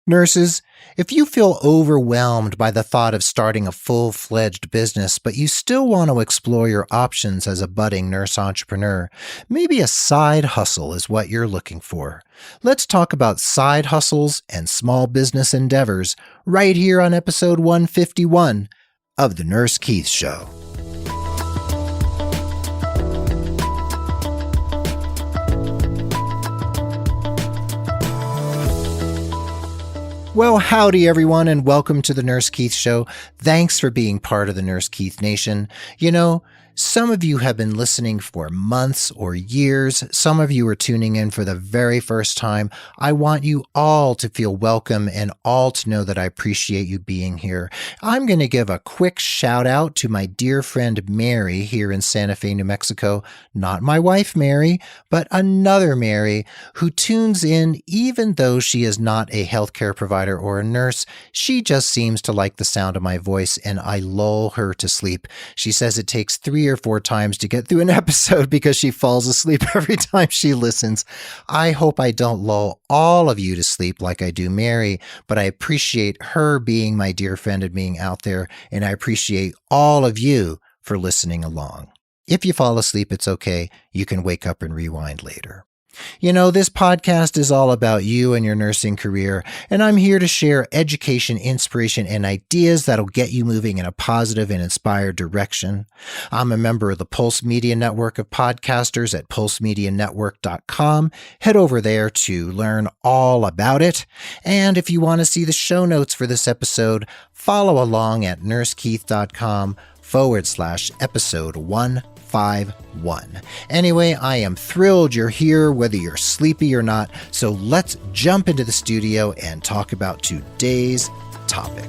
Nurses, if you feel overwhelmed by the thought of starting a full-fledged business, but you still want to explore your options as a budding nurse entrepreneur, maybe a side hustle is what you're looking for. Let's talk about side hustles and small business endeavors right here on episode 151 of The Nurse Keith Show. Well, howdy everyone, and welcome to the Nurse Keith Show. Thanks for being part of the Nurse Keith Nation. You know, some of you have been listening for months or years. Some of you are tuning in for the very first time. I want you all to feel welcome and all to know that I appreciate you being here. I'm going to give a quick shout out to my dear friend Mary here in Santa Fe, New Mexico. Not my wife, Mary, but another Mary who tunes in even though she is not a healthcare provider or a nurse. She just seems to like the sound of my voice and I lull her to sleep. She says it takes 3 or 4 times to get through an episode because she falls asleep every time she listens. I hope I don't lull all of you to sleep like I do Mary, but I appreciate her being my dear friend and being out there, and I appreciate all of you for listening along. If you fall asleep, it's okay. You can wake up and rewind later. You know, this podcast is all about you and your nursing career, and I'm here to share education, inspiration, and ideas that'll get you moving in a positive and inspired direction. I'm a member of the Pulse Media Network of podcasters at pulsemedianetwork.com. Head over there to learn all about it. And if you want to see the show notes for this episode, follow along at nursekeith.com/episode 151. Anyway, I am thrilled you're here, whether you're sleepy or not. So let's jump into the studio and talk about today's topic.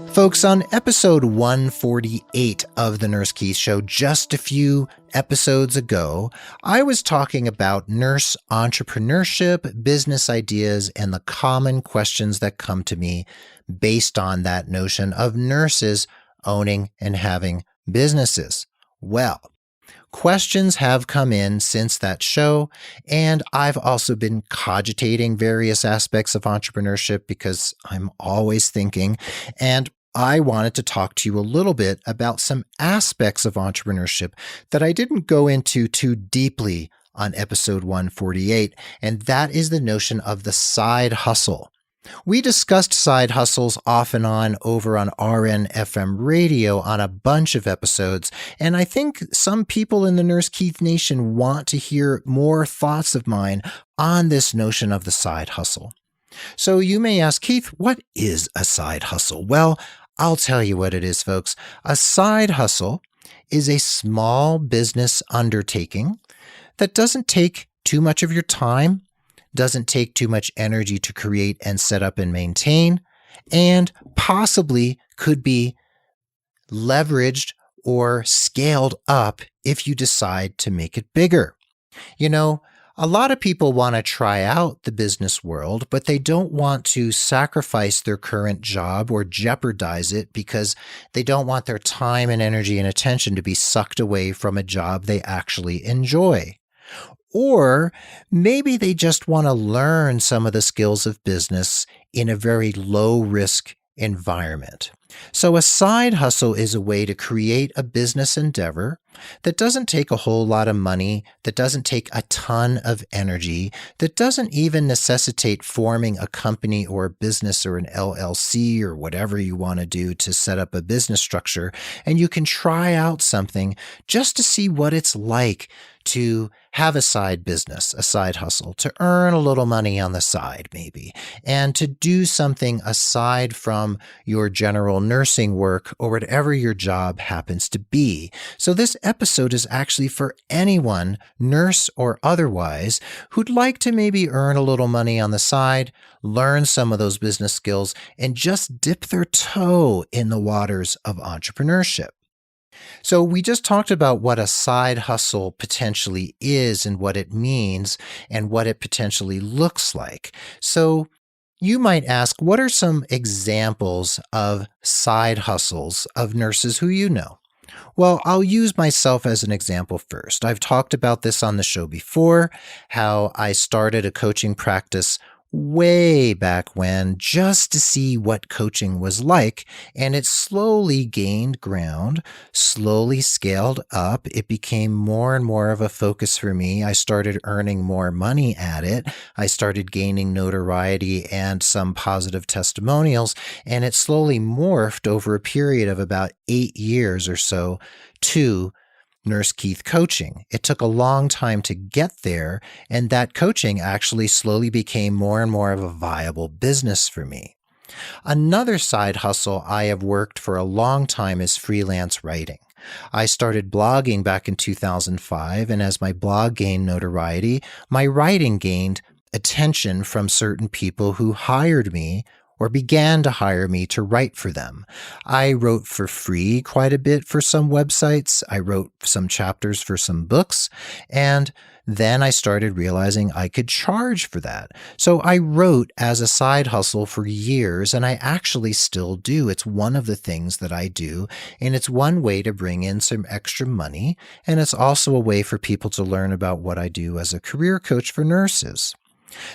Folks, on episode 148 of The Nurse Keith Show, just a few episodes ago, I was talking about nurse entrepreneurship, business ideas, and the common questions that come to me based on that notion of nurses owning and having businesses. Well, questions have come in since that show, and I've also been cogitating various aspects of entrepreneurship because I'm always thinking, and I wanted to talk to you a little bit about some aspects of entrepreneurship that I didn't go into too deeply on episode 148, and that is the notion of the side hustle. We discussed side hustles off and on over on RNFM Radio on a bunch of episodes, and I think some people in the Nurse Keith Nation want to hear more thoughts of mine on this notion of the side hustle. So you may ask, Keith, what is a side hustle? Well, I'll tell you what it is, folks. A side hustle is a small business undertaking that doesn't take too much of your time, doesn't take too much energy to create and set up and maintain, and possibly could be leveraged or scaled up if you decide to make it bigger. You know, a lot of people want to try out the business world, but they don't want to sacrifice their current job or jeopardize it because they don't want their time and energy and attention to be sucked away from a job they actually enjoy. Or maybe they just want to learn some of the skills of business in a very low-risk environment. So a side hustle is a way to create a business endeavor that doesn't take a whole lot of money, that doesn't take a ton of energy, that doesn't even necessitate forming a company or a business or an LLC or whatever you want to do to set up a business structure. And you can try out something just to see what it's like to have a side business, a side hustle, to earn a little money on the side maybe, and to do something aside from your general nursing work or whatever your job happens to be. So this episode is actually for anyone, nurse or otherwise, who'd like to maybe earn a little money on the side, learn some of those business skills, and just dip their toe in the waters of entrepreneurship. So we just talked about what a side hustle potentially is and what it means and what it potentially looks like. So you might ask, what are some examples of side hustles of nurses who you know? Well, I'll use myself as an example first. I've talked about this on the show before, how I started a coaching practice way back when just to see what coaching was like, and it slowly gained ground, slowly scaled up. It became more and more of a focus for me. I started earning more money at it. I started gaining notoriety and some positive testimonials, and it slowly morphed over a period of about 8 years or so to Nurse Keith coaching. It took a long time to get there, and that coaching actually slowly became more and more of a viable business for me. Another side hustle I have worked for a long time is freelance writing. I started blogging back in 2005, and as my blog gained notoriety, my writing gained attention from certain people who hired me or began to hire me to write for them. I wrote for free quite a bit for some websites. I wrote some chapters for some books, and then I started realizing I could charge for that. So I wrote as a side hustle for years, and I actually still do. It's one of the things that I do, and it's one way to bring in some extra money, and it's also a way for people to learn about what I do as a career coach for nurses.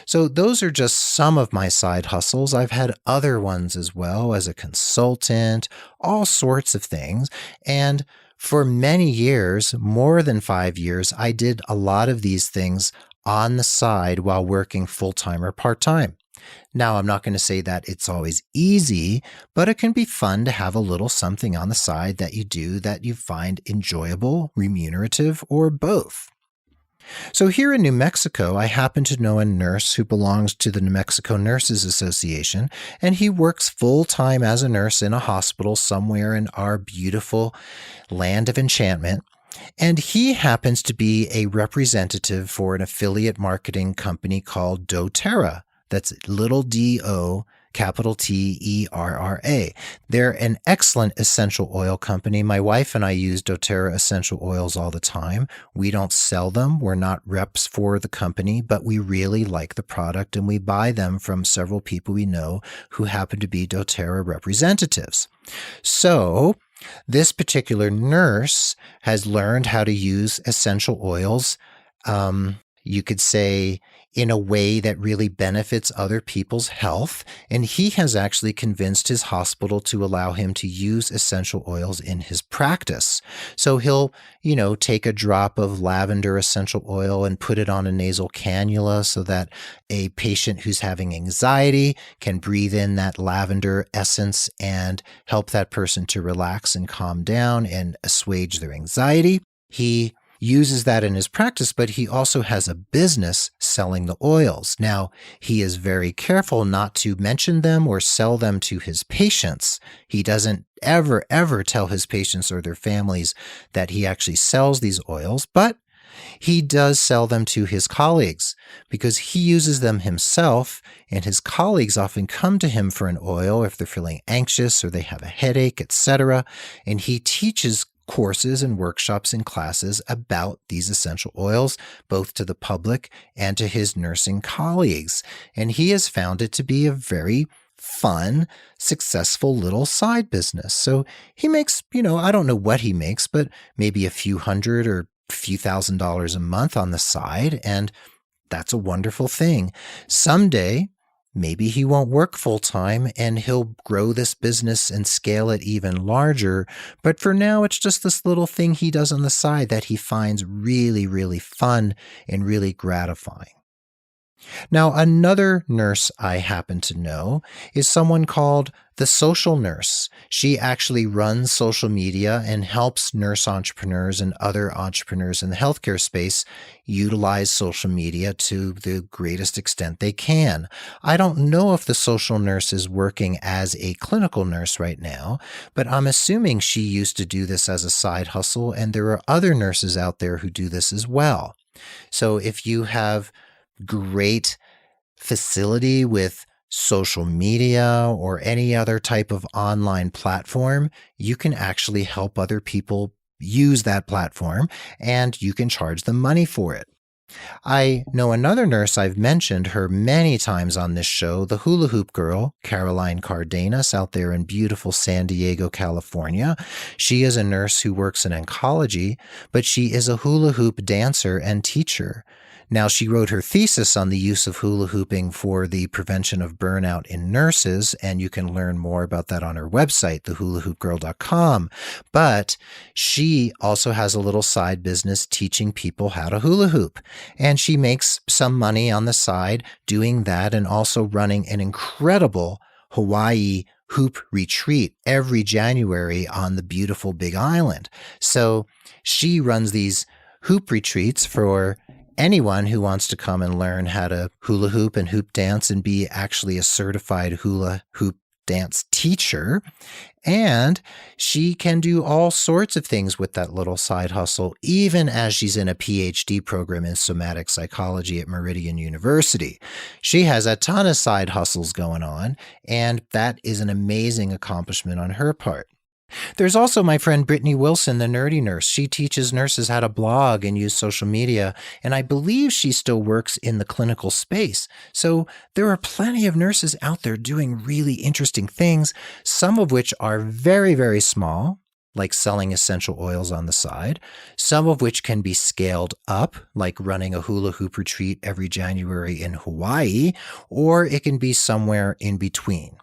So those are just some of my side hustles. I've had other ones as well as a consultant, all sorts of things. And for many years, more than 5 years, I did a lot of these things on the side while working full-time or part-time. Now, I'm not going to say that it's always easy, but it can be fun to have a little something on the side that you do that you find enjoyable, remunerative, or both. So here in New Mexico, I happen to know a nurse who belongs to the New Mexico Nurses Association, and he works full-time as a nurse in a hospital somewhere in our beautiful land of enchantment. And he happens to be a representative for an affiliate marketing company called doTERRA. That's little D-O, capital T-E-R-R-A. They're an excellent essential oil company. My wife and I use doTERRA essential oils all the time. We don't sell them. We're not reps for the company, but we really like the product, and we buy them from several people we know who happen to be doTERRA representatives. So this particular nurse has learned how to use essential oils, you could say, in a way that really benefits other people's health. And he has actually convinced his hospital to allow him to use essential oils in his practice. So he'll, take a drop of lavender essential oil and put it on a nasal cannula so that a patient who's having anxiety can breathe in that lavender essence and help that person to relax and calm down and assuage their anxiety. He uses that in his practice, but he also has a business selling the oils. Now, he is very careful not to mention them or sell them to his patients. He doesn't ever tell his patients or their families that he actually sells these oils, but he does sell them to his colleagues because he uses them himself, and his colleagues often come to him for an oil if they're feeling anxious or they have a headache, etc. And he teaches courses and workshops and classes about these essential oils, both to the public and to his nursing colleagues. And he has found it to be a very fun, successful little side business. So he makes, I don't know what he makes, but maybe a few hundred or a few $1,000s a month on the side. And that's a wonderful thing. Someday, maybe he won't work full-time and he'll grow this business and scale it even larger. But for now, it's just this little thing he does on the side that he finds really, really fun and really gratifying. Now, another nurse I happen to know is someone called the social nurse. She actually runs social media and helps nurse entrepreneurs and other entrepreneurs in the healthcare space utilize social media to the greatest extent they can. I don't know if the social nurse is working as a clinical nurse right now, but I'm assuming she used to do this as a side hustle, and there are other nurses out there who do this as well. So if you have great facility with social media or any other type of online platform, you can actually help other people use that platform and you can charge them money for it. I know another nurse I've mentioned her many times on this show, the hula hoop girl, Caroline Cardenas, out there in beautiful San Diego, California. She is a nurse who works in oncology, but she is a hula hoop dancer and teacher. Now, she wrote her thesis on the use of hula hooping for the prevention of burnout in nurses, and you can learn more about that on her website, thehulahoopgirl.com. But she also has a little side business teaching people how to hula hoop, and she makes some money on the side doing that and also running an incredible Hawaii hoop retreat every January on the beautiful Big Island. So she runs these hoop retreats for anyone who wants to come and learn how to hula hoop and hoop dance and be actually a certified hula hoop dance teacher. And she can do all sorts of things with that little side hustle, even as she's in a PhD program in somatic psychology at Meridian University. She has a ton of side hustles going on, and that is an amazing accomplishment on her part. There's also my friend Brittany Wilson, the nerdy nurse. She teaches nurses how to blog and use social media, and I believe she still works in the clinical space. So there are plenty of nurses out there doing really interesting things, some of which are very, very small, like selling essential oils on the side, some of which can be scaled up, like running a hula hoop retreat every January in Hawaii, or it can be somewhere in between.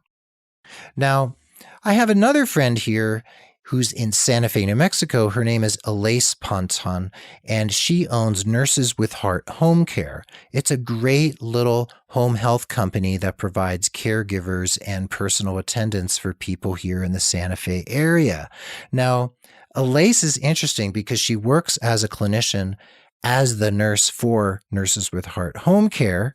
Now, I have another friend here who's in Santa Fe, New Mexico. Her name is Elise Ponton, and she owns Nurses with Heart Home Care. It's a great little home health company that provides caregivers and personal attendants for people here in the Santa Fe area. Now, Elise is interesting because she works as a clinician as the nurse for Nurses with Heart Home Care.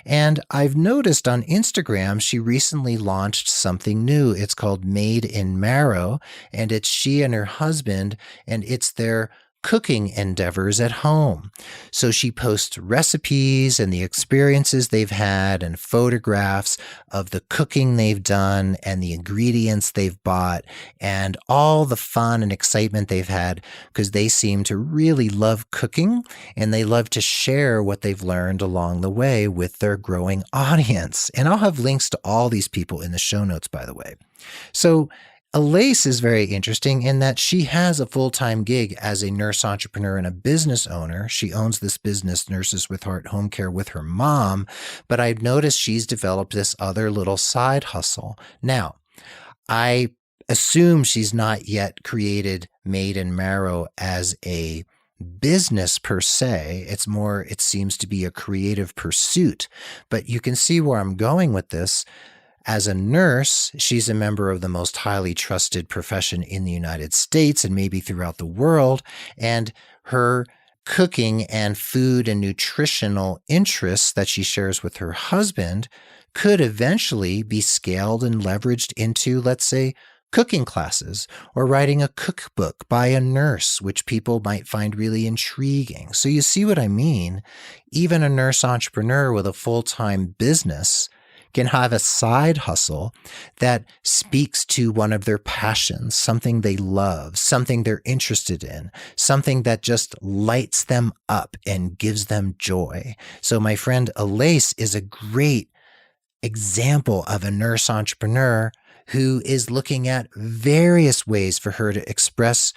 And I've noticed on Instagram, she recently launched something new. It's called Made in Marrow, and it's she and her husband, and it's their cooking endeavors at home. So she posts recipes and the experiences they've had and photographs of the cooking they've done and the ingredients they've bought and all the fun and excitement they've had because they seem to really love cooking and they love to share what they've learned along the way with their growing audience. And I'll have links to all these people in the show notes, by the way. So Elise is very interesting in that she has a full-time gig as a nurse entrepreneur and a business owner. She owns this business, Nurses with Heart Home Care, with her mom, but I've noticed she's developed this other little side hustle. Now, I assume she's not yet created Made in Marrow as a business per se. It's more, it seems to be a creative pursuit, but you can see where I'm going with this. As a nurse, she's a member of the most highly trusted profession in the United States and maybe throughout the world, and her cooking and food and nutritional interests that she shares with her husband could eventually be scaled and leveraged into, let's say, cooking classes or writing a cookbook by a nurse, which people might find really intriguing. So you see what I mean? Even a nurse entrepreneur with a full-time business can have a side hustle that speaks to one of their passions, something they love, something they're interested in, something that just lights them up and gives them joy. So my friend Elise is a great example of a nurse entrepreneur who is looking at various ways for her to express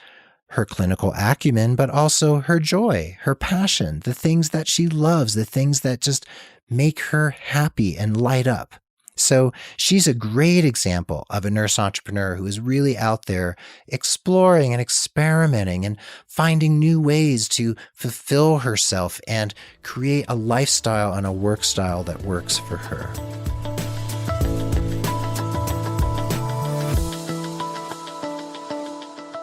her clinical acumen, but also her joy, her passion, the things that she loves, the things that just make her happy and light up. So she's a great example of a nurse entrepreneur who is really out there exploring and experimenting and finding new ways to fulfill herself and create a lifestyle and a work style that works for her.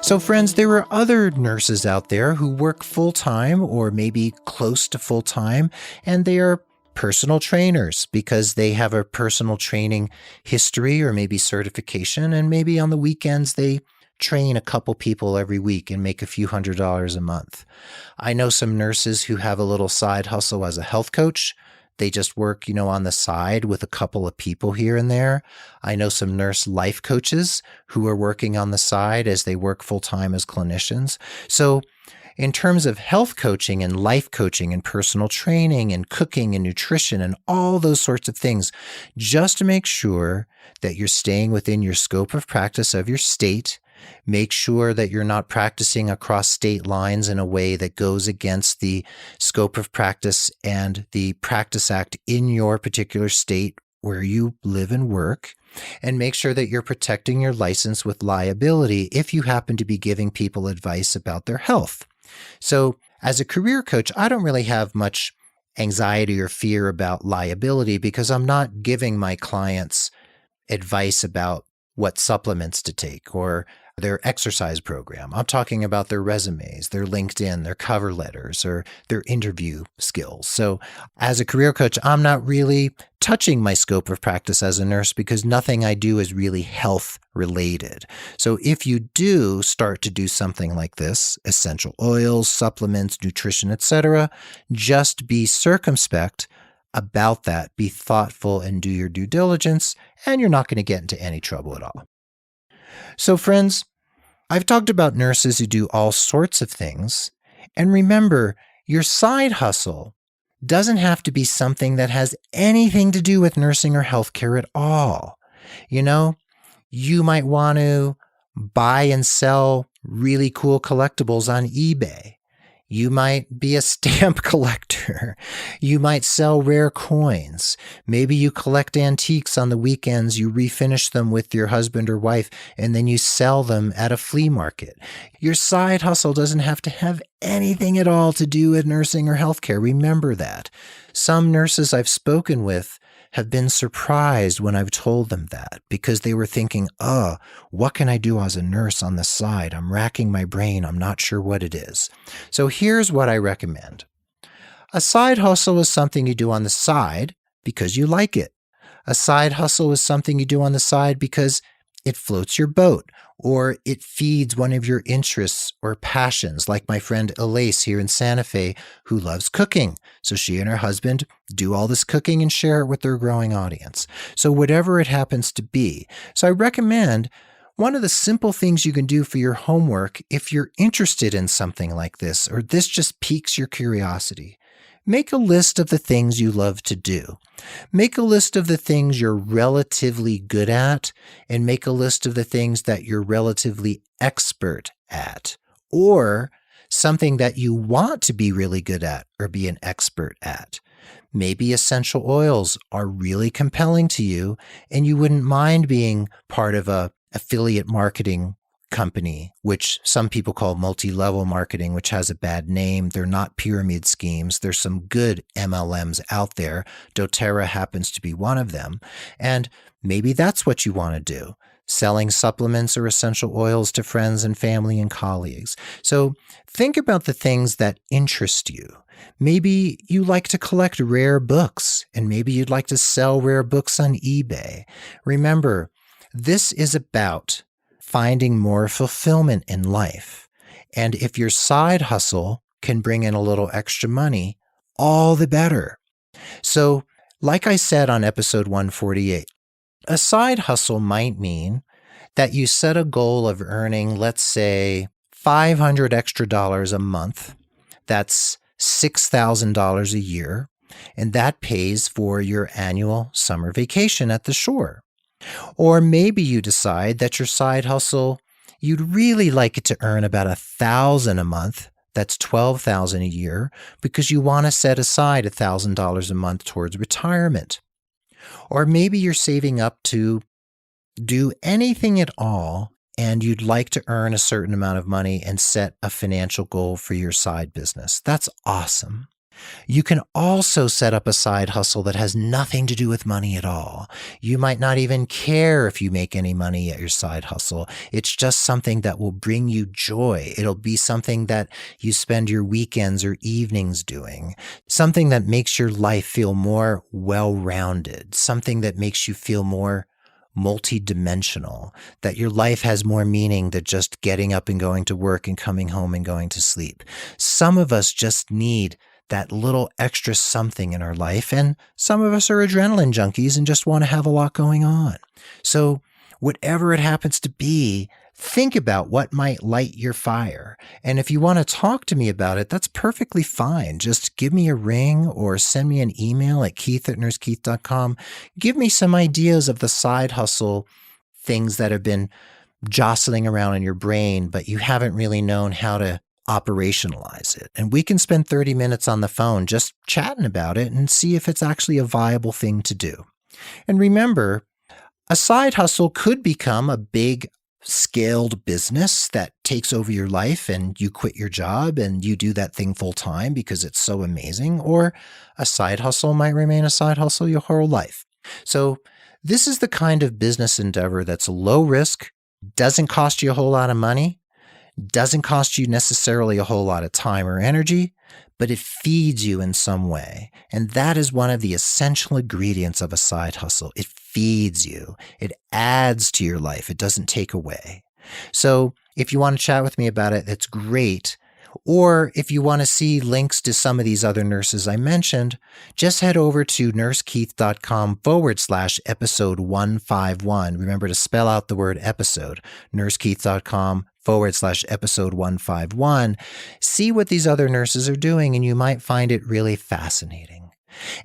So friends, there are other nurses out there who work full-time or maybe close to full-time, and they are personal trainers because they have a personal training history or maybe certification, and maybe on the weekends they train a couple people every week and make a few $100s a month. I know some nurses who have a little side hustle as a health coach. They just work, on the side with a couple of people here and there. I know some nurse life coaches who are working on the side as they work full-time as clinicians. So in terms of health coaching and life coaching and personal training and cooking and nutrition and all those sorts of things, just to make sure that you're staying within your scope of practice of your state. Make sure that you're not practicing across state lines in a way that goes against the scope of practice and the Practice Act in your particular state where you live and work. And make sure that you're protecting your license with liability if you happen to be giving people advice about their health. So as a career coach, I don't really have much anxiety or fear about liability because I'm not giving my clients advice about what supplements to take or their exercise program. I'm talking about their resumes, their LinkedIn, their cover letters, or their interview skills. So as a career coach, I'm not really touching my scope of practice as a nurse because nothing I do is really health related. So if you do start to do something like this, essential oils, supplements, nutrition, etc., just be circumspect about that. Be thoughtful and do your due diligence, and you're not going to get into any trouble at all. So friends, I've talked about nurses who do all sorts of things. And remember, your side hustle doesn't have to be something that has anything to do with nursing or healthcare at all. You know, you might want to buy and sell really cool collectibles on eBay. You might be a stamp collector. You might sell rare coins. Maybe you collect antiques on the weekends. You refinish them with your husband or wife, and then you sell them at a flea market. Your side hustle doesn't have to have anything at all to do with nursing or healthcare. Remember that. Some nurses I've spoken with have been surprised when I've told them that because they were thinking, what can I do as a nurse on the side? I'm racking my brain. I'm not sure what it is. So here's what I recommend. A side hustle is something you do on the side because you like it. A side hustle is something you do on the side because it floats your boat or it feeds one of your interests or passions, like my friend Elise here in Santa Fe, who loves cooking. So she and her husband do all this cooking and share it with their growing audience. So whatever it happens to be. So I recommend one of the simple things you can do for your homework if you're interested in something like this, or this just piques your curiosity. Make a list of the things you love to do. Make a list of the things you're relatively good at, and make a list of the things that you're relatively expert at, or something that you want to be really good at or be an expert at. Maybe essential oils are really compelling to you, and you wouldn't mind being part of a affiliate marketing company, which some people call multi-level marketing, which has a bad name. They're not pyramid schemes. There's some good MLMs out there. doTERRA happens to be one of them. And maybe that's what you want to do, selling supplements or essential oils to friends and family and colleagues. So think about the things that interest you. Maybe you like to collect rare books, and maybe you'd like to sell rare books on eBay. Remember, this is about finding more fulfillment in life. And if your side hustle can bring in a little extra money, all the better. So, like I said on episode 148, a side hustle might mean that you set a goal of earning, let's say, $500 extra a month. That's $6,000 a year, and that pays for your annual summer vacation at the shore. Or maybe you decide that your side hustle, you'd really like it to earn about $1,000 a month. That's $12,000 a year because you want to set aside $1,000 a month towards retirement. Or maybe you're saving up to do anything at all and you'd like to earn a certain amount of money and set a financial goal for your side business. That's awesome. You can also set up a side hustle that has nothing to do with money at all. You might not even care if you make any money at your side hustle. It's just something that will bring you joy. It'll be something that you spend your weekends or evenings doing, something that makes your life feel more well-rounded, something that makes you feel more multi-dimensional, that your life has more meaning than just getting up and going to work and coming home and going to sleep. Some of us just need that little extra something in our life. And some of us are adrenaline junkies and just want to have a lot going on. So whatever it happens to be, think about what might light your fire. And if you want to talk to me about it, that's perfectly fine. Just give me a ring or send me an email at keith@nursekeith.com. Give me some ideas of the side hustle things that have been jostling around in your brain, but you haven't really known how to operationalize it. And we can spend 30 minutes on the phone just chatting about it and see if it's actually a viable thing to do. And remember, a side hustle could become a big scaled business that takes over your life and you quit your job and you do that thing full time because it's so amazing. Or a side hustle might remain a side hustle your whole life. So this is the kind of business endeavor that's low risk, doesn't cost you a whole lot of money, doesn't cost you necessarily a whole lot of time or energy, but it feeds you in some way. And that is one of the essential ingredients of a side hustle. It feeds you. It adds to your life. It doesn't take away. So if you want to chat with me about it, that's great. Or if you want to see links to some of these other nurses I mentioned, just head over to nursekeith.com/episode 151. Remember to spell out the word episode, nursekeith.com/episode 151. See what these other nurses are doing, and you might find it really fascinating.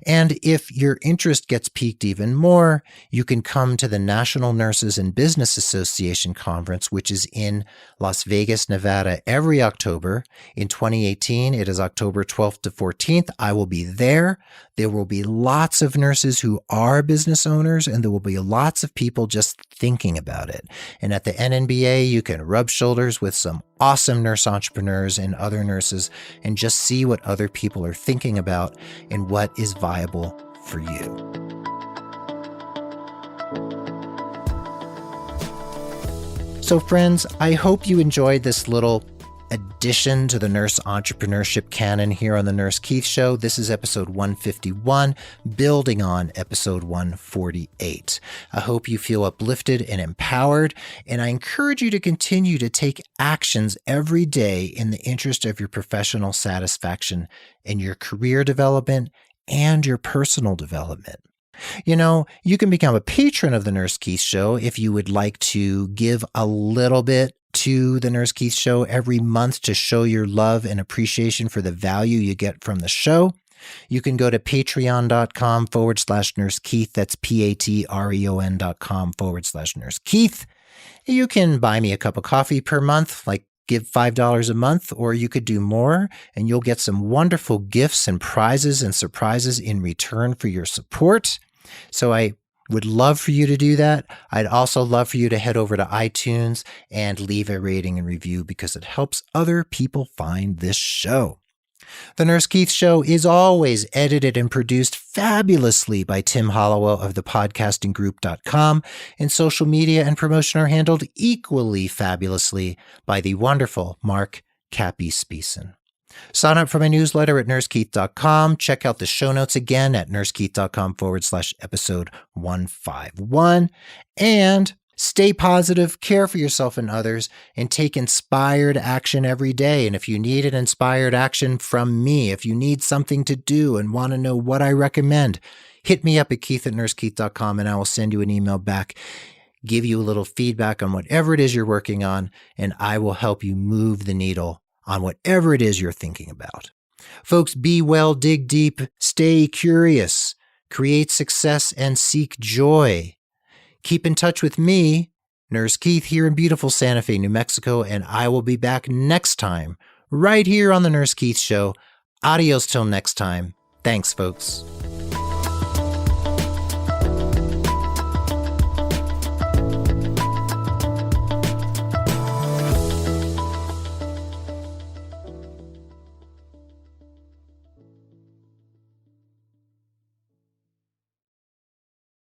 And if your interest gets piqued even more, you can come to the National Nurses in Business Association Conference, which is in Las Vegas, Nevada, every October. In 2018, it is October 12th to 14th. I will be there. There will be lots of nurses who are business owners, and there will be lots of people just thinking about it. And at the NNBA, you can rub shoulders with some awesome nurse entrepreneurs and other nurses and just see what other people are thinking about and what is viable for you. So friends, I hope you enjoyed this little addition to the nurse entrepreneurship canon here on the Nurse Keith Show. This is episode 151, building on episode 148. I hope you feel uplifted and empowered, and I encourage you to continue to take actions every day in the interest of your professional satisfaction and your career development and your personal development. You know, you can become a patron of the Nurse Keith Show if you would like to give a little bit to the Nurse Keith Show every month to show your love and appreciation for the value you get from the show. You can go to patreon.com/Nurse Keith. That's patreon.com/Nurse Keith. You can buy me a cup of coffee per month, like give $5 a month, or you could do more, and you'll get some wonderful gifts and prizes and surprises in return for your support. So I would love for you to do that. I'd also love for you to head over to iTunes and leave a rating and review because it helps other people find this show. The Nurse Keith Show is always edited and produced fabulously by Tim Hollowell of thepodcastinggroup.com, and social media and promotion are handled equally fabulously by the wonderful Mark Cappy Speeson. Sign up for my newsletter at nursekeith.com. Check out the show notes again at nursekeith.com/episode 151. And stay positive, care for yourself and others, and take inspired action every day. And if you need an inspired action from me, if you need something to do and want to know what I recommend, hit me up at keith@nursekeith.com and I will send you an email back, give you a little feedback on whatever it is you're working on, and I will help you move the needle on whatever it is you're thinking about. Folks, be well, dig deep, stay curious, create success, and seek joy. Keep in touch with me, Nurse Keith, here in beautiful Santa Fe, New Mexico, and I will be back next time, right here on the Nurse Keith Show. Adios till next time. Thanks, folks.